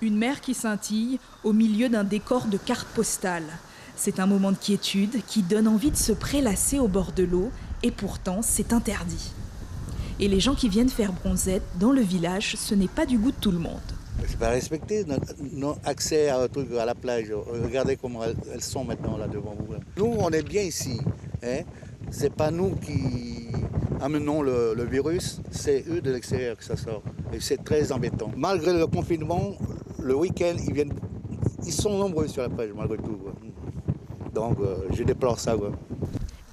Une mer qui scintille au milieu d'un décor de cartes postales. C'est un moment de quiétude qui donne envie de se prélasser au bord de l'eau et pourtant c'est interdit. Et les gens qui viennent faire bronzette dans le village, ce n'est pas du goût de tout le monde. C'est pas respecté notre accès à la plage. Regardez comment elles sont maintenant là devant vous. Nous, on est bien ici. Hein? C'est pas nous qui amenons le virus, c'est eux de l'extérieur que ça sort. Et c'est très embêtant. Malgré le confinement, le week-end, ils sont nombreux sur la plage malgré tout. Quoi. Donc, je déplore ça. Quoi.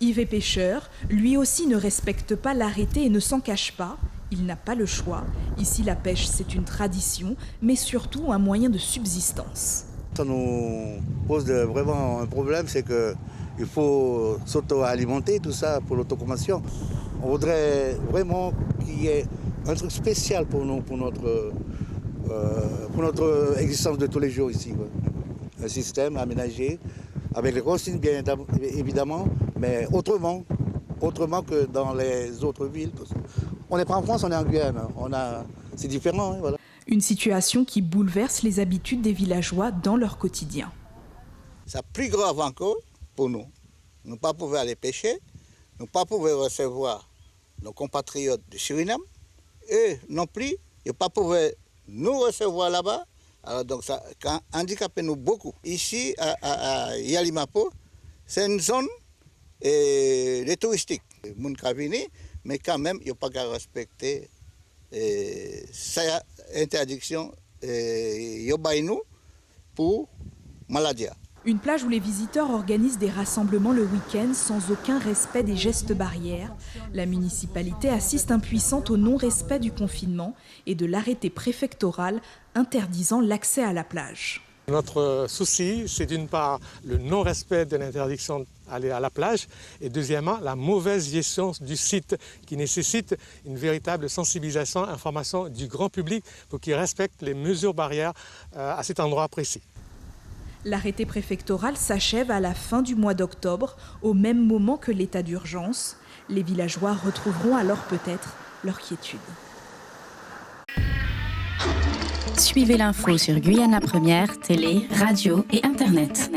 Yves est pêcheur, lui aussi ne respecte pas l'arrêté et ne s'en cache pas. Il n'a pas le choix. Ici, la pêche, c'est une tradition, mais surtout un moyen de subsistance. Ça nous pose vraiment un problème, c'est qu'il faut s'auto-alimenter, tout ça, pour l'autoconsommation. On voudrait vraiment qu'il y ait un truc spécial pour nous, pour notre existence de tous les jours ici. Quoi. Un système aménagé, avec les consignes bien évidemment, mais autrement que dans les autres villes. On n'est pas en France, on est en Guyane. C'est différent. Hein, voilà. Une situation qui bouleverse les habitudes des villageois dans leur quotidien. C'est plus grave encore pour nous. Nous ne pas pouvoir aller pêcher, nous ne pas pouvoir recevoir nos compatriotes du Suriname, et non plus, ne pas pouvoir nous recevoir là-bas. Alors donc ça handicape nous beaucoup. Ici, à Yalimapo, c'est une zone de touristique. Moun ka vini, mais quand même, il n'y a pas qu'à respecter cette interdiction nous pour maladie. Une plage où les visiteurs organisent des rassemblements le week-end sans aucun respect des gestes barrières. La municipalité assiste impuissante au non-respect du confinement et de l'arrêté préfectoral interdisant l'accès à la plage. Notre souci, c'est d'une part le non-respect de l'interdiction d'aller à la plage et deuxièmement la mauvaise gestion du site qui nécessite une véritable sensibilisation, information du grand public pour qu'il respecte les mesures barrières à cet endroit précis. L'arrêté préfectoral s'achève à la fin du mois d'octobre, au même moment que l'état d'urgence. Les villageois retrouveront alors peut-être leur quiétude. Suivez l'info sur Guyana Première, télé, radio et Internet.